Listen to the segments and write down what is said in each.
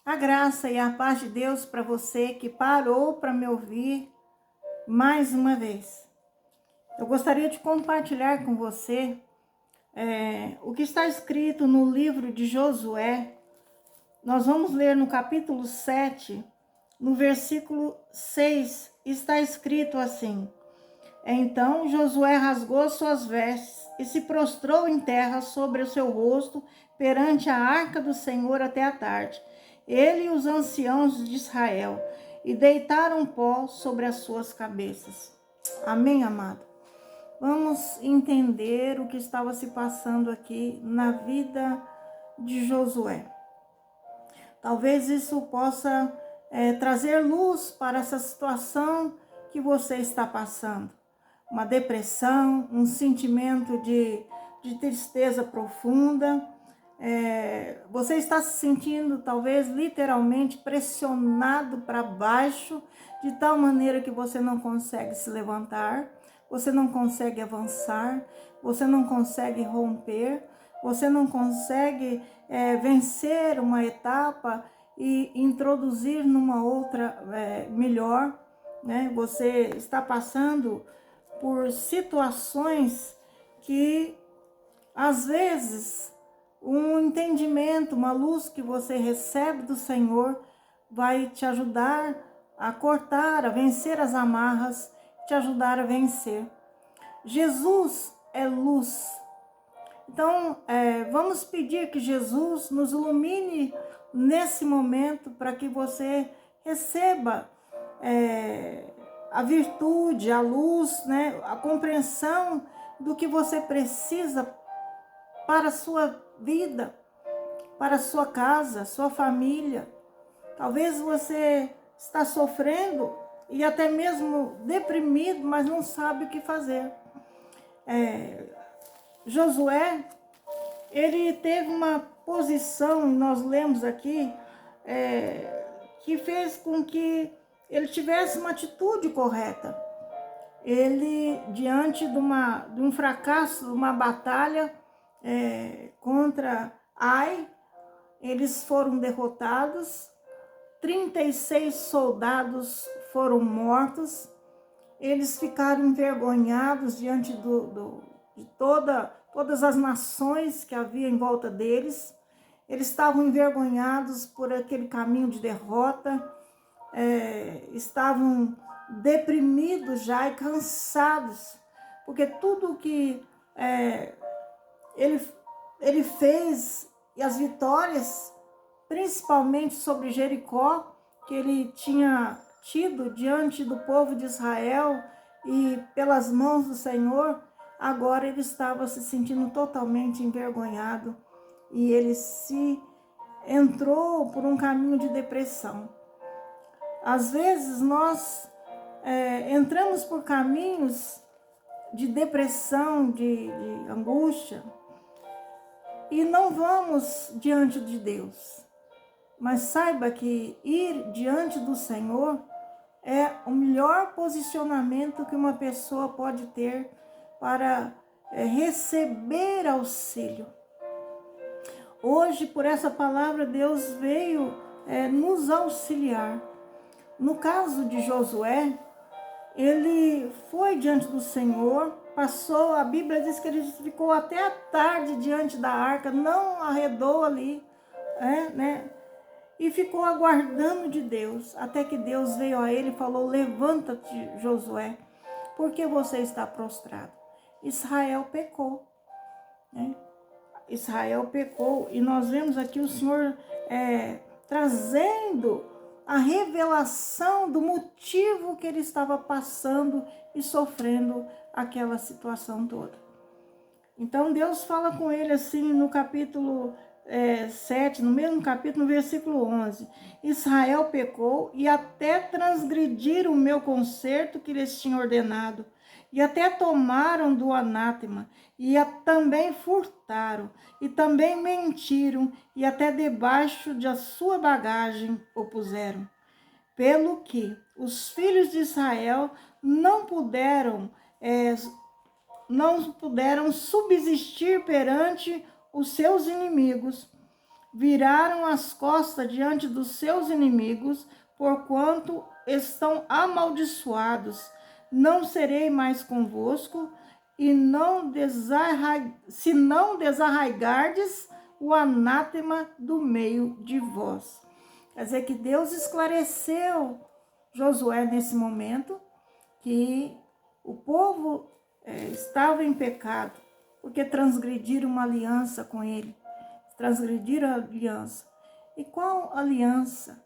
A graça e a paz de Deus para você que parou para me ouvir mais uma vez. Eu gostaria de compartilhar com você o que está escrito no livro de Josué. Nós vamos ler no capítulo 7, no versículo 6, está escrito assim: Então Josué rasgou suas vestes e se prostrou em terra sobre o seu rosto perante a arca do Senhor até a tarde. Ele e os anciãos de Israel, e deitaram pó sobre as suas cabeças. Amém, amado? Vamos entender o que estava se passando aqui na vida de Josué. Talvez isso possa trazer luz para essa situação que você está passando. Uma depressão, um sentimento de tristeza profunda. Você está se sentindo, talvez, literalmente pressionado para baixo, de tal maneira que você não consegue se levantar, você não consegue avançar, você não consegue romper, você não consegue vencer uma etapa e introduzir numa outra melhor, né? Você está passando por situações que, às vezes, um entendimento, uma luz que você recebe do Senhor vai te ajudar a cortar, a vencer as amarras, te ajudar a vencer. Jesus é luz. Então, vamos pedir que Jesus nos ilumine nesse momento para que você receba a virtude, a luz, né, a compreensão do que você precisa para a sua vida, para a sua casa, sua família. Talvez você está sofrendo e até mesmo deprimido, mas não sabe o que fazer. Josué, ele teve uma posição, nós lemos aqui, que fez com que ele tivesse uma atitude correta. Ele, diante de um fracasso, de uma batalha contra Ai, eles foram derrotados, 36 soldados foram mortos, eles ficaram envergonhados diante de todas as nações que havia em volta deles. Eles estavam envergonhados por aquele caminho de derrota, estavam deprimidos já e cansados, porque tudo que ele fez, e as vitórias, principalmente sobre Jericó, que ele tinha tido diante do povo de Israel e pelas mãos do Senhor, agora ele estava se sentindo totalmente envergonhado e ele entrou por um caminho de depressão. Às vezes nós entramos por caminhos de depressão, de angústia, e não vamos diante de Deus. Mas saiba que ir diante do Senhor é o melhor posicionamento que uma pessoa pode ter para receber auxílio. Hoje, por essa palavra, Deus veio nos auxiliar. No caso de Josué, ele foi diante do Senhor, passou, a Bíblia diz que ele ficou até a tarde diante da arca, não arredou ali, né? E ficou aguardando de Deus, até que Deus veio a ele e falou: levanta-te, Josué, porque você está prostrado. Israel pecou, né? Israel pecou, e nós vemos aqui o Senhor trazendo a revelação do motivo que ele estava passando e sofrendo aquela situação toda. Então Deus fala com ele assim no capítulo 7, no mesmo capítulo, no versículo 11. Israel pecou e até transgrediram o meu concerto que lhes tinha ordenado, e até tomaram do anátema, e também furtaram, e também mentiram, e até debaixo de a sua bagagem o puseram. Pelo que os filhos de Israel não puderam subsistir perante os seus inimigos, viraram as costas diante dos seus inimigos, porquanto estão amaldiçoados. Não serei mais convosco, e se não desarraigardes o anátema do meio de vós. Quer dizer que Deus esclareceu Josué nesse momento, que o povo estava em pecado, porque transgrediram uma aliança com ele, transgrediram a aliança. E qual aliança?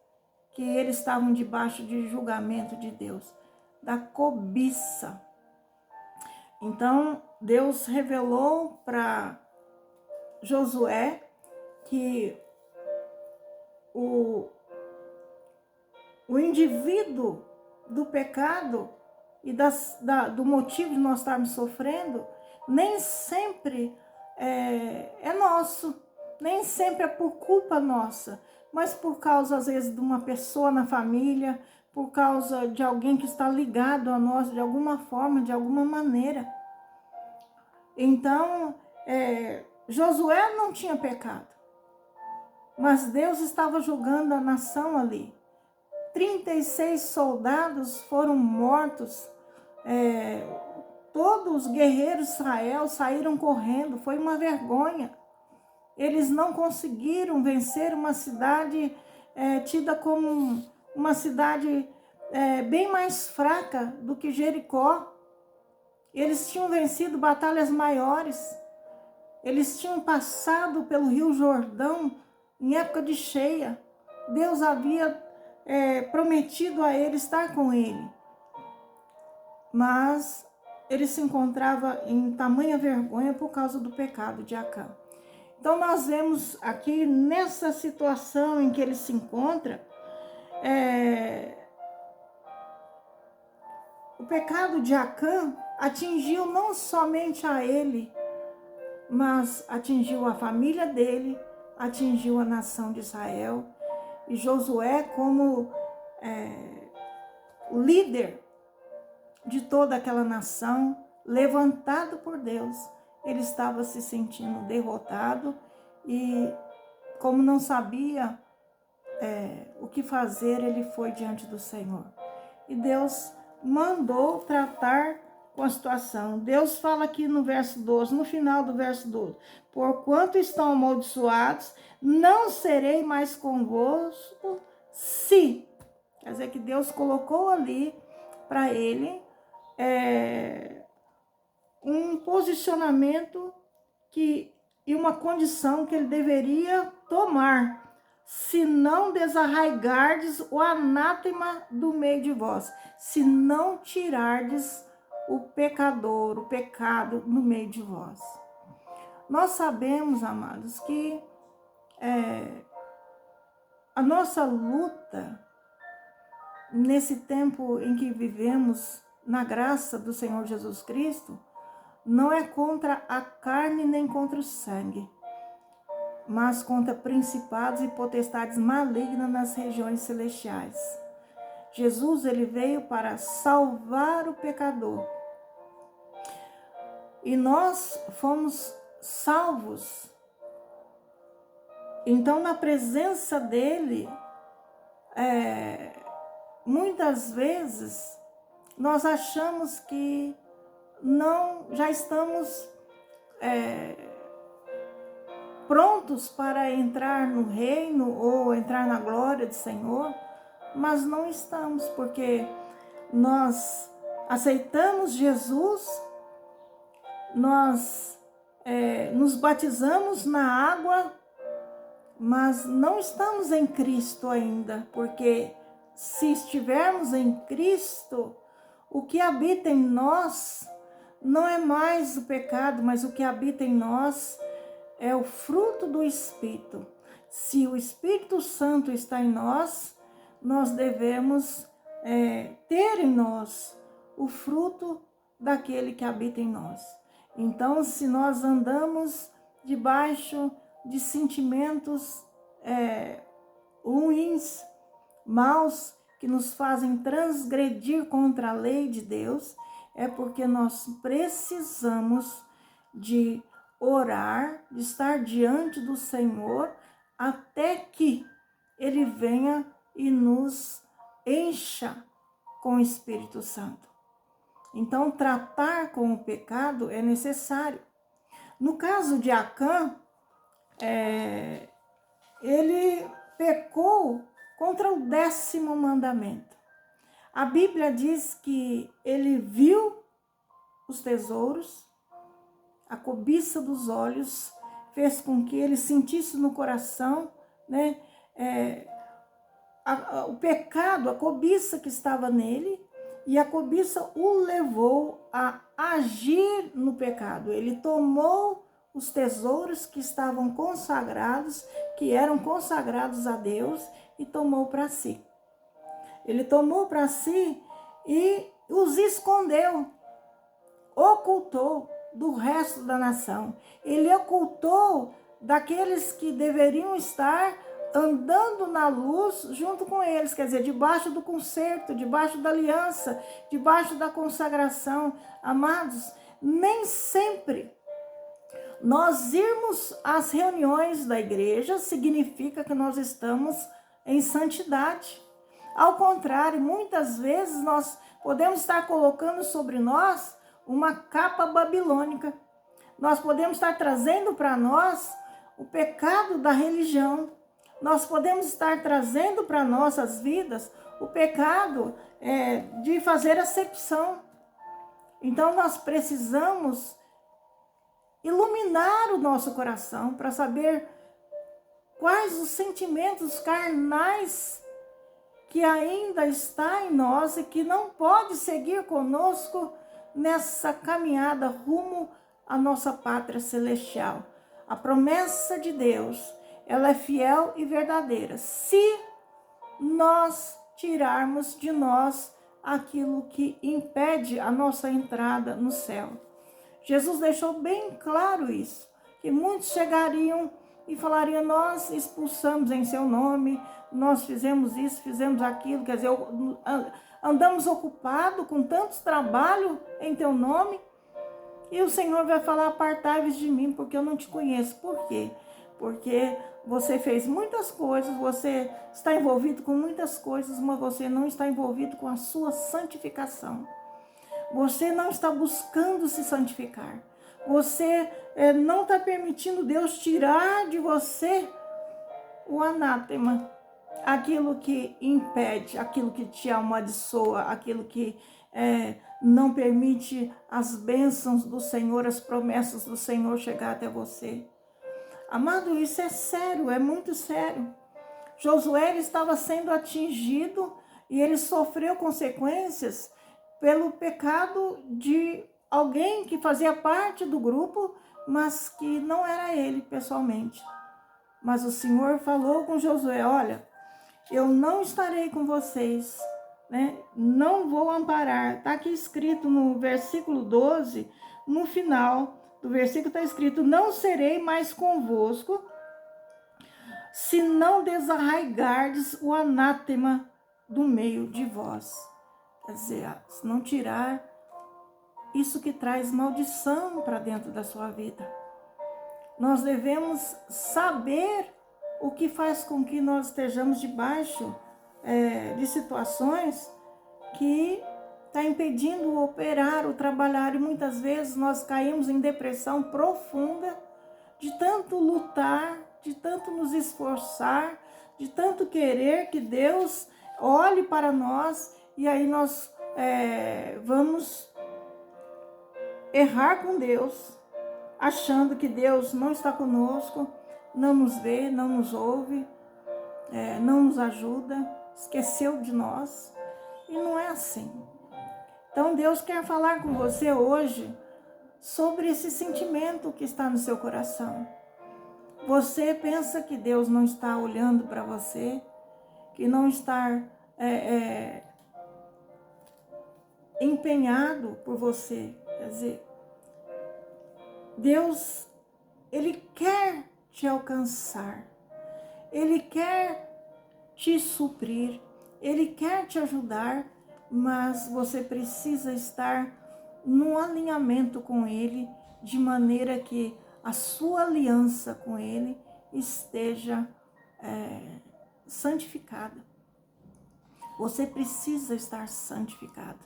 Que eles estavam debaixo de julgamento de Deus, da cobiça. Então, Deus revelou para Josué que o indivíduo do pecado e do motivo de nós estarmos sofrendo, nem sempre é nosso, nem sempre é por culpa nossa, mas por causa, às vezes, de uma pessoa na família, por causa de alguém que está ligado a nós de alguma forma, de alguma maneira. Então, Josué não tinha pecado, mas Deus estava julgando a nação ali. 36 soldados foram mortos, todos os guerreiros de Israel saíram correndo, foi uma vergonha. Eles não conseguiram vencer uma cidade tida como uma cidade bem mais fraca do que Jericó. Eles tinham vencido batalhas maiores, eles tinham passado pelo Rio Jordão em época de cheia. Deus havia prometido a ele estar com ele, mas ele se encontrava em tamanha vergonha por causa do pecado de Acã. Então nós vemos aqui nessa situação em que ele se encontra, o pecado de Acã atingiu não somente a ele, mas atingiu a família dele, atingiu a nação de Israel. E Josué, como o líder de toda aquela nação, levantado por Deus, ele estava se sentindo derrotado e, como não sabia o que fazer, ele foi diante do Senhor. E Deus mandou tratar com a situação. Deus fala aqui no verso 12, no final do verso 12: porquanto estão amaldiçoados, não serei mais convosco, se. Quer dizer que Deus colocou ali para ele um posicionamento e uma condição que ele deveria tomar: se não desarraigardes o anátema do meio de vós, se não tirardes o pecador, o pecado no meio de vós. Nós sabemos, amados, que a nossa luta nesse tempo em que vivemos, na graça do Senhor Jesus Cristo, não é contra a carne nem contra o sangue, mas contra principados e potestades malignas nas regiões celestiais. Jesus, ele veio para salvar o pecador. E nós fomos salvos. Então, na presença dele, muitas vezes nós achamos que já estamos prontos para entrar no reino ou entrar na glória do Senhor, mas não estamos, porque nós aceitamos Jesus, nós nos batizamos na água, mas não estamos em Cristo ainda, porque se estivermos em Cristo, o que habita em nós não é mais o pecado, mas o que habita em nós é o fruto do Espírito. Se o Espírito Santo está em nós, nós devemos ter em nós o fruto daquele que habita em nós. Então, se nós andamos debaixo de sentimentos ruins, maus, que nos fazem transgredir contra a lei de Deus, é porque nós precisamos de orar, de estar diante do Senhor, até que ele venha e nos encha com o Espírito Santo. Então, tratar com o pecado é necessário. No caso de Acã, ele pecou contra o 10º mandamento. A Bíblia diz que ele viu os tesouros, a cobiça dos olhos fez com que ele sentisse no coração, né, o pecado, a cobiça que estava nele, e a cobiça o levou a agir no pecado. Ele tomou os tesouros que estavam consagrados, que eram consagrados a Deus, e tomou para si. Ele tomou para si e os escondeu, ocultou do resto da nação. Ele ocultou daqueles que deveriam estar andando na luz junto com eles, quer dizer, debaixo do concerto, debaixo da aliança, debaixo da consagração. Amados, nem sempre nós irmos às reuniões da igreja significa que nós estamos em santidade. Ao contrário, muitas vezes nós podemos estar colocando sobre nós uma capa babilônica. Nós podemos estar trazendo para nós o pecado da religião. Nós podemos estar trazendo para nossas vidas o pecado de fazer acepção. Então nós precisamos iluminar o nosso coração para saber quais os sentimentos carnais que ainda está em nós e que não pode seguir conosco nessa caminhada rumo à nossa pátria celestial. A promessa de Deus, ela é fiel e verdadeira, se nós tirarmos de nós aquilo que impede a nossa entrada no céu. Jesus deixou bem claro isso, que muitos chegariam e falariam: nós expulsamos em seu nome, nós fizemos isso, fizemos aquilo, quer dizer, andamos ocupados com tantos trabalhos em teu nome, e o Senhor vai falar: apartai-vos de mim, porque eu não te conheço. Por quê? Porque você fez muitas coisas, você está envolvido com muitas coisas, mas você não está envolvido com a sua santificação. Você não está buscando se santificar. Você não está permitindo Deus tirar de você o anátema, aquilo que impede, aquilo que te amaldiçoa, aquilo que não permite as bênçãos do Senhor, as promessas do Senhor chegar até você. Amado, isso é sério, é muito sério. Josué estava sendo atingido e ele sofreu consequências pelo pecado de alguém que fazia parte do grupo, mas que não era ele pessoalmente. Mas o Senhor falou com Josué: olha, eu não estarei com vocês, né? Não vou amparar. Está aqui escrito no versículo 12, no final do versículo está escrito: não serei mais convosco, se não desarraigardes o anátema do meio de vós. Quer dizer, se não tirar isso que traz maldição para dentro da sua vida. Nós devemos saber o que faz com que nós estejamos debaixo de situações que está impedindo o operar, o trabalhar, e muitas vezes nós caímos em depressão profunda de tanto lutar, de tanto nos esforçar, de tanto querer que Deus olhe para nós, e aí nós vamos errar com Deus, achando que Deus não está conosco, não nos vê, não nos ouve, não nos ajuda, esqueceu de nós, e não é assim. Então Deus quer falar com você hoje sobre esse sentimento que está no seu coração. Você pensa que Deus não está olhando para você, que não está empenhado por você. Quer dizer, Deus, Ele quer te alcançar, Ele quer te suprir, Ele quer te ajudar, mas você precisa estar num alinhamento com Ele, de maneira que a sua aliança com Ele esteja santificada. Você precisa estar santificado.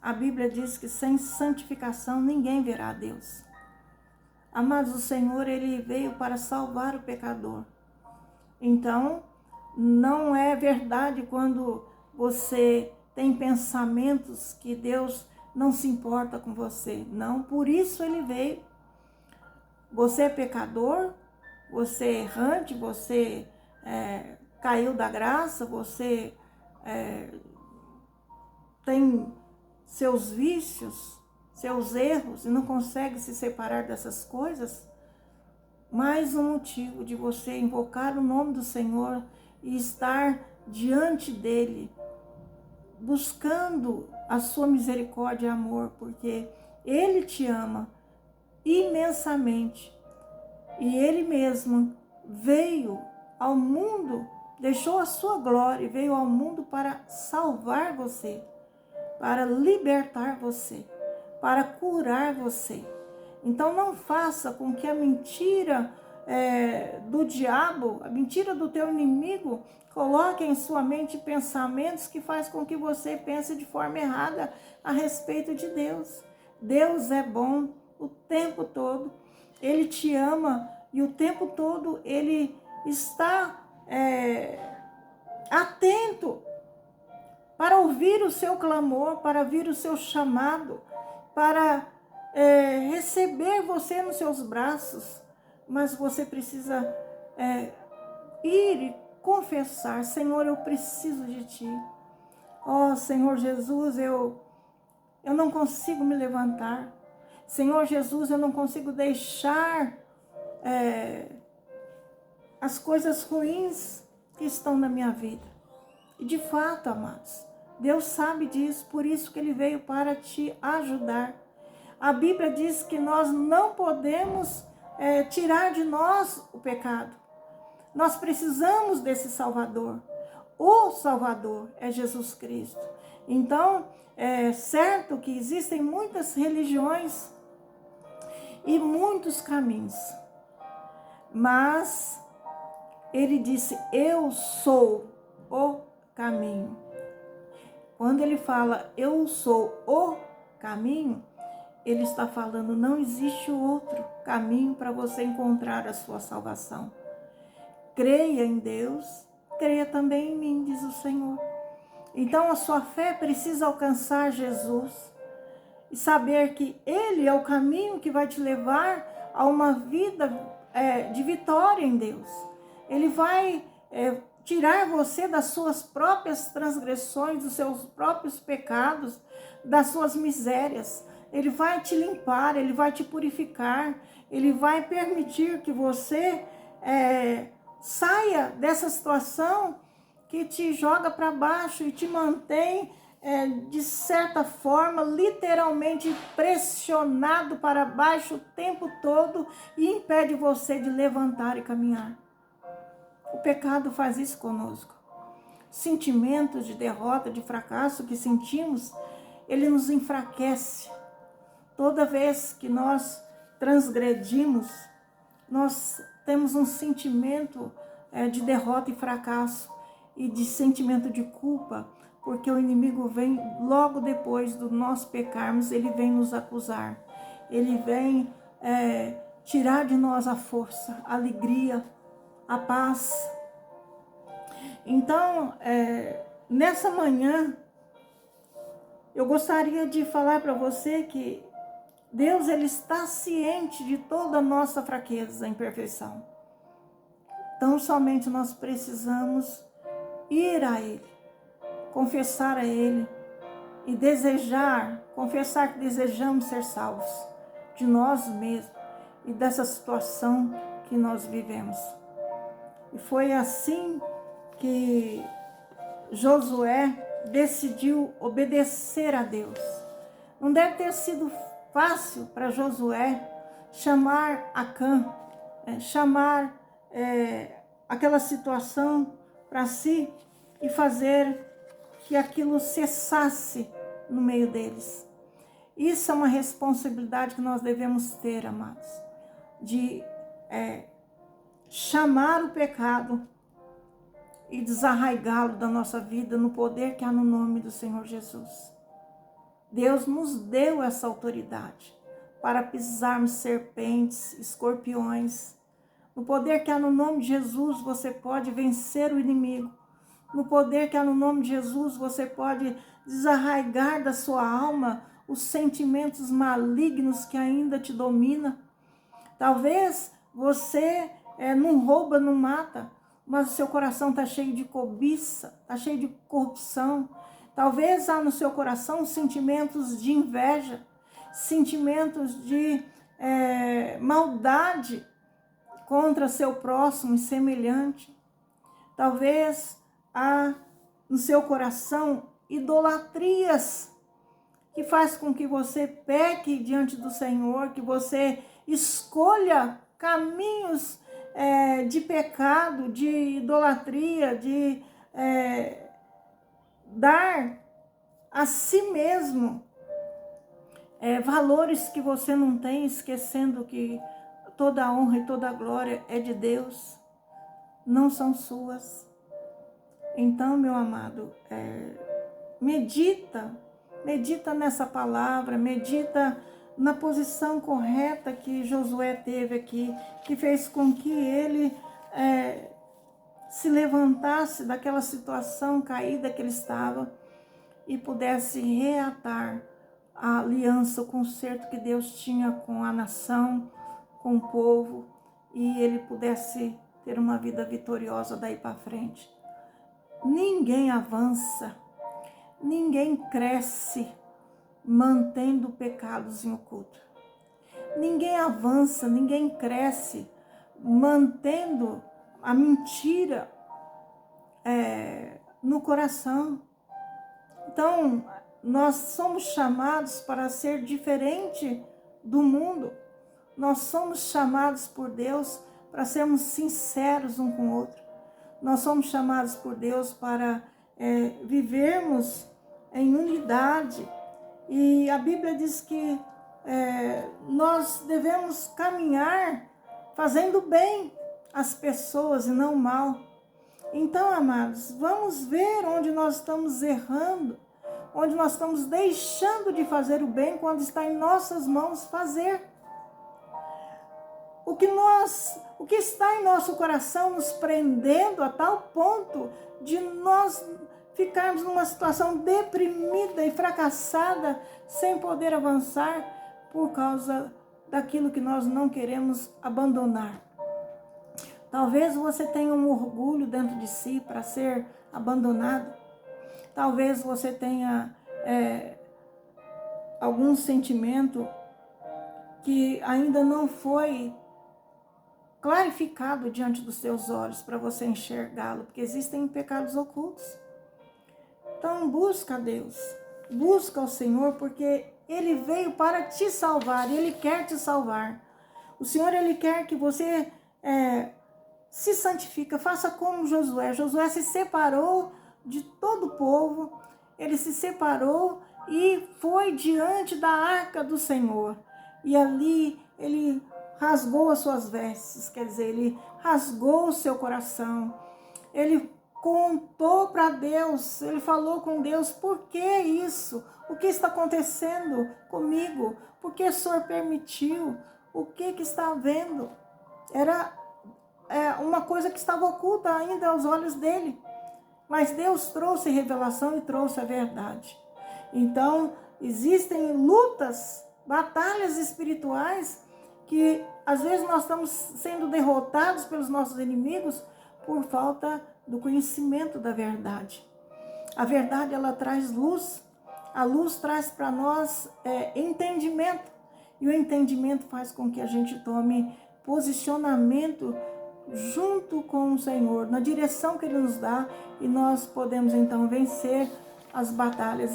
A Bíblia diz que sem santificação ninguém verá a Deus. Amados, o Senhor, Ele veio para salvar o pecador. Então, não é verdade quando você tem pensamentos que Deus não se importa com você. Não, por isso Ele veio. Você é pecador, você é errante, você caiu da graça, você tem seus vícios, seus erros e não consegue se separar dessas coisas. Mais um motivo de você invocar o nome do Senhor e estar diante dele, buscando a sua misericórdia e amor, porque Ele te ama imensamente. E Ele mesmo veio ao mundo, deixou a sua glória e veio ao mundo para salvar você, para libertar você, para curar você. Então não faça com que a mentira do diabo, a mentira do teu inimigo, coloque em sua mente pensamentos que faz com que você pense de forma errada a respeito de Deus. Deus é bom o tempo todo, Ele te ama e o tempo todo Ele está atento para ouvir o seu clamor, para ouvir o seu chamado, para receber você nos seus braços. Mas você precisa ir e confessar: Senhor, eu preciso de Ti. Ó Senhor Jesus, eu não consigo me levantar. Senhor Jesus, eu não consigo deixar as coisas ruins que estão na minha vida. E de fato, amados, Deus sabe disso, por isso que Ele veio para te ajudar. A Bíblia diz que nós não podemos tirar de nós o pecado. Nós precisamos desse Salvador. O Salvador é Jesus Cristo. Então, é certo que existem muitas religiões e muitos caminhos. Mas Ele disse: eu sou o caminho. Quando Ele fala eu sou o caminho, Ele está falando: não existe outro caminho para você encontrar a sua salvação. Creia em Deus, creia também em mim, diz o Senhor. Então a sua fé precisa alcançar Jesus e saber que Ele é o caminho que vai te levar a uma vida de vitória em Deus. Ele vai tirar você das suas próprias transgressões, dos seus próprios pecados, das suas misérias. Ele vai te limpar, Ele vai te purificar, Ele vai permitir que você saia dessa situação que te joga para baixo e te mantém, de certa forma, literalmente pressionado para baixo o tempo todo e impede você de levantar e caminhar. O pecado faz isso conosco. Sentimentos de derrota, de fracasso que sentimos, ele nos enfraquece. Toda vez que nós transgredimos, nós temos um sentimento de derrota e fracasso e de sentimento de culpa, porque o inimigo vem logo depois do nós pecarmos, ele vem nos acusar, ele vem tirar de nós a força, a alegria, a paz. Então, nessa manhã, eu gostaria de falar para você que Deus, Ele está ciente de toda a nossa fraqueza e imperfeição. Então, somente nós precisamos ir a Ele, confessar a Ele e confessar que desejamos ser salvos de nós mesmos e dessa situação que nós vivemos. E foi assim que Josué decidiu obedecer a Deus. Não deve ter sido fácil para Josué chamar Acã, chamar aquela situação para si e fazer que aquilo cessasse no meio deles. Isso é uma responsabilidade que nós devemos ter, amados, de chamar o pecado e desarraigá-lo da nossa vida no poder que há no nome do Senhor Jesus. Deus nos deu essa autoridade para pisarmos serpentes, escorpiões. No poder que há no nome de Jesus, você pode vencer o inimigo. No poder que há no nome de Jesus, você pode desarraigar da sua alma os sentimentos malignos que ainda te dominam. Talvez você não rouba, não mata, mas o seu coração está cheio de cobiça, está cheio de corrupção. Talvez há no seu coração sentimentos de inveja, sentimentos de maldade contra seu próximo e semelhante. Talvez há no seu coração idolatrias que faz com que você peque diante do Senhor, que você escolha caminhos de pecado, de idolatria, de dar a si mesmo valores que você não tem, esquecendo que toda a honra e toda a glória é de Deus, não são suas. Então, meu amado, medita nessa palavra, medita na posição correta que Josué teve aqui, que fez com que ele se levantasse daquela situação caída que ele estava e pudesse reatar a aliança, o concerto que Deus tinha com a nação, com o povo, e ele pudesse ter uma vida vitoriosa daí para frente. Ninguém avança, ninguém cresce mantendo pecados em oculto. Ninguém avança, ninguém cresce mantendo a mentira no coração. Então, nós somos chamados para ser diferente do mundo. Nós somos chamados por Deus para sermos sinceros um com o outro. Nós somos chamados por Deus para vivermos em unidade. E a Bíblia diz que nós devemos caminhar fazendo bem às pessoas e não mal. Então, amados, vamos ver onde nós estamos errando, onde nós estamos deixando de fazer o bem quando está em nossas mãos fazer. O que está em nosso coração nos prendendo a tal ponto de nós ficarmos numa situação deprimida e fracassada, sem poder avançar por causa daquilo que nós não queremos abandonar. Talvez você tenha um orgulho dentro de si para ser abandonado. Talvez você tenha algum sentimento que ainda não foi clarificado diante dos seus olhos para você enxergá-lo, porque existem pecados ocultos. Então busca a Deus, busca o Senhor, porque Ele veio para te salvar, Ele quer te salvar. O Senhor, Ele quer que você se santifica, faça como Josué. Josué se separou de todo o povo, ele se separou e foi diante da arca do Senhor. E ali ele rasgou as suas vestes, quer dizer, ele rasgou o seu coração. Ele contou para Deus, ele falou com Deus: por que isso? O que está acontecendo comigo? Por que o Senhor permitiu? O que está havendo? Era uma coisa que estava oculta ainda aos olhos dele. Mas Deus trouxe revelação e trouxe a verdade. Então, existem lutas, batalhas espirituais que às vezes nós estamos sendo derrotados pelos nossos inimigos por falta do conhecimento da verdade. A verdade, ela traz luz. A luz traz para nós entendimento. E o entendimento faz com que a gente tome posicionamento junto com o Senhor, na direção que Ele nos dá, e nós podemos então vencer as batalhas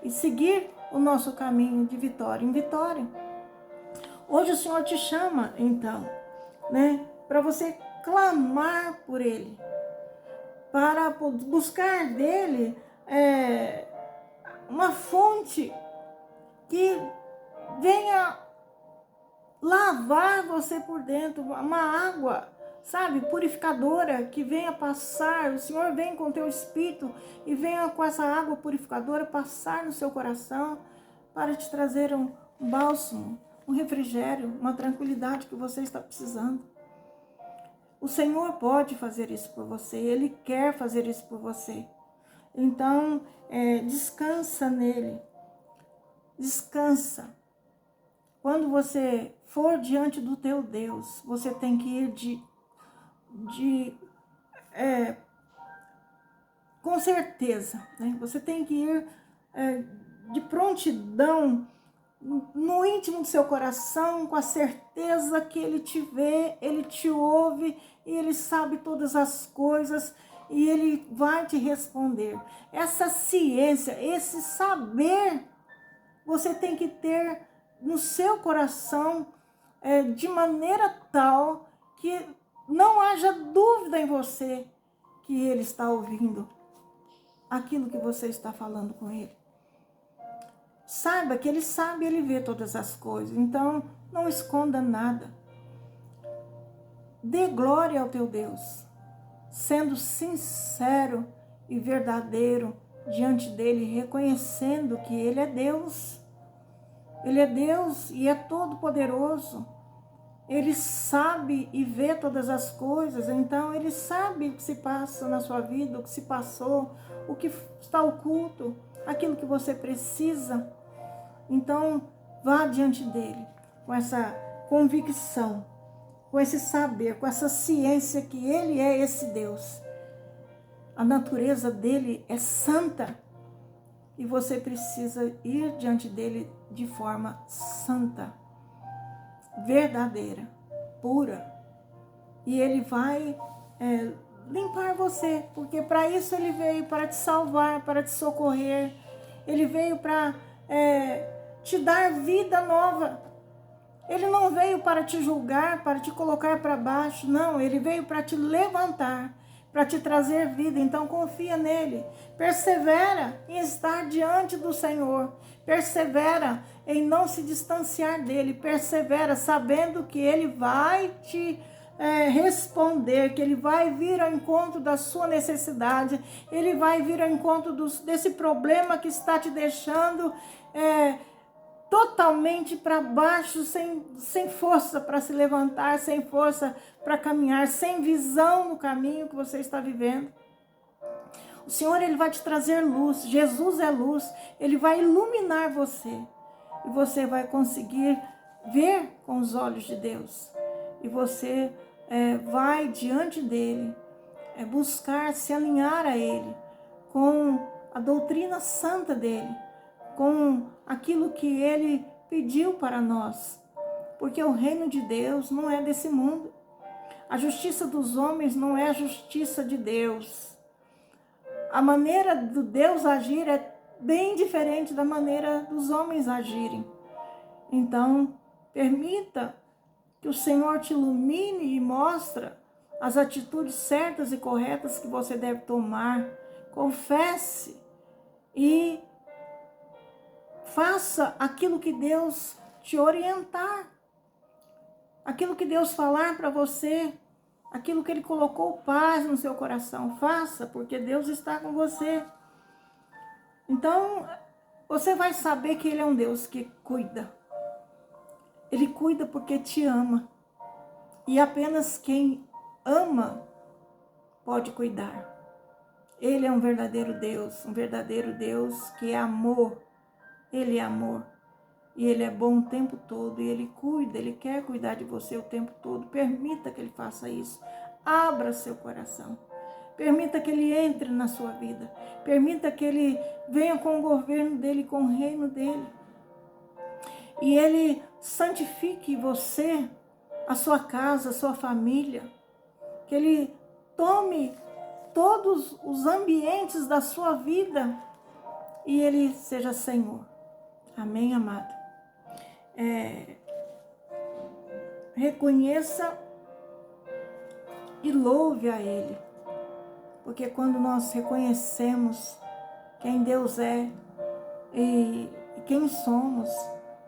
e seguir o nosso caminho de vitória em vitória. Hoje o Senhor te chama, então, para você clamar por Ele, para buscar dEle uma fonte que venha lavar você por dentro, uma água sabe, purificadora, que venha passar, o Senhor vem com o teu Espírito e venha com essa água purificadora passar no seu coração para te trazer um bálsamo, um refrigério, uma tranquilidade que você está precisando. O Senhor pode fazer isso por você, Ele quer fazer isso por você. Então, descansa nele, descansa. Quando você for diante do teu Deus, você tem que ir com certeza, né? Você tem que ir de prontidão, no íntimo do seu coração, com a certeza que Ele te vê, Ele te ouve e Ele sabe todas as coisas e Ele vai te responder. Essa ciência, esse saber, você tem que ter no seu coração de maneira tal que não haja dúvida em você que Ele está ouvindo aquilo que você está falando com Ele. Saiba que Ele sabe, Ele vê todas as coisas. Então, não esconda nada. Dê glória ao teu Deus, sendo sincero e verdadeiro diante dEle, reconhecendo que Ele é Deus. Ele é Deus e é todo-poderoso. Ele sabe e vê todas as coisas, então Ele sabe o que se passa na sua vida, o que se passou, o que está oculto, aquilo que você precisa. Então, vá diante dEle com essa convicção, com esse saber, com essa ciência que Ele é esse Deus. A natureza dEle é santa e você precisa ir diante dEle de forma santa, verdadeira, pura. E Ele vai limpar você, porque para isso Ele veio, para te salvar, para te socorrer. Ele veio para te dar vida nova. Ele não veio para te julgar, para te colocar para baixo, não. Ele veio para te levantar, para te trazer vida. Então confia nele, persevera em estar diante do Senhor, persevera em não se distanciar dele, persevera sabendo que Ele vai te responder, que Ele vai vir ao encontro da sua necessidade, Ele vai vir ao encontro desse problema que está te deixando totalmente para baixo, sem força para se levantar, sem força para caminhar, sem visão no caminho que você está vivendo. O Senhor, Ele vai te trazer luz. Jesus é luz. Ele vai iluminar você. E você vai conseguir ver com os olhos de Deus. E você vai diante dEle, buscar se alinhar a Ele, com a doutrina santa dEle, com aquilo que Ele pediu para nós. Porque o reino de Deus não é desse mundo. A justiça dos homens não é a justiça de Deus. A maneira do Deus agir é bem diferente da maneira dos homens agirem. Então, permita que o Senhor te ilumine e mostre as atitudes certas e corretas que você deve tomar. Confesse e faça aquilo que Deus te orientar, aquilo que Deus falar para você, aquilo que Ele colocou paz no seu coração. Faça, porque Deus está com você. Então, você vai saber que Ele é um Deus que cuida. Ele cuida porque te ama. E apenas quem ama pode cuidar. Ele é um verdadeiro Deus que é amor. Ele é amor. E Ele é bom o tempo todo. E Ele cuida, Ele quer cuidar de você o tempo todo. Permita que Ele faça isso. Abra seu coração. Permita que Ele entre na sua vida. Permita que Ele venha com o governo dEle, com o reino dEle. E Ele santifique você, a sua casa, a sua família. Que Ele tome todos os ambientes da sua vida e Ele seja Senhor. Amém, amado? Reconheça e louve a Ele. Porque quando nós reconhecemos quem Deus é e quem somos,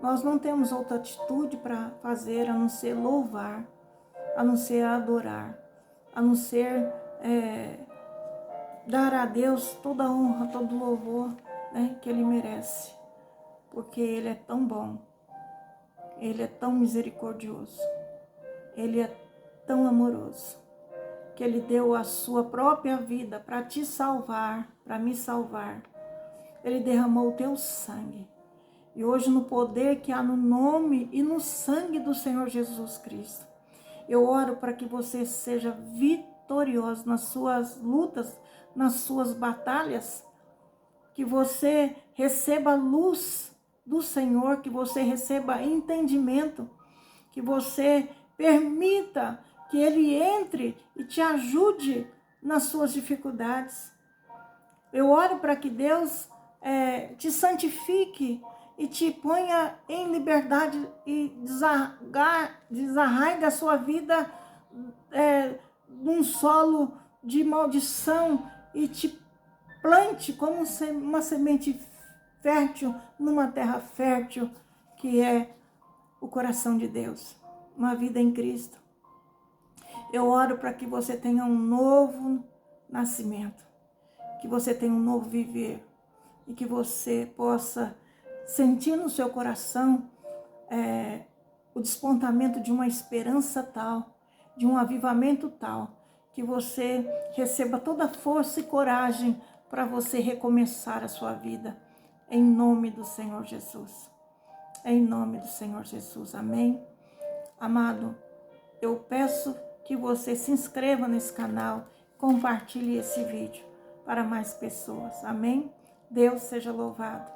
nós não temos outra atitude para fazer a não ser louvar, a não ser adorar. a não ser dar a Deus toda a honra, todo o louvor, né, que Ele merece. Porque Ele é tão bom, Ele é tão misericordioso, Ele é tão amoroso, que Ele deu a sua própria vida para te salvar, para me salvar. Ele derramou o teu sangue. E hoje, no poder que há no nome e no sangue do Senhor Jesus Cristo, eu oro para que você seja vitorioso nas suas lutas, nas suas batalhas, que você receba luz do Senhor, que você receba entendimento, que você permita que Ele entre e te ajude nas suas dificuldades. Eu oro para que Deus te santifique e te ponha em liberdade e desarraiga a sua vida num solo de maldição e te plante como uma semente fértil numa terra fértil, que é o coração de Deus, uma vida em Cristo. Eu oro para que você tenha um novo nascimento, que você tenha um novo viver e que você possa sentir no seu coração o despontamento de uma esperança tal, de um avivamento tal, que você receba toda a força e coragem para você recomeçar a sua vida, em nome do Senhor Jesus. Em nome do Senhor Jesus, amém? Amado, eu peço que você se inscreva nesse canal, compartilhe esse vídeo para mais pessoas, amém? Deus seja louvado.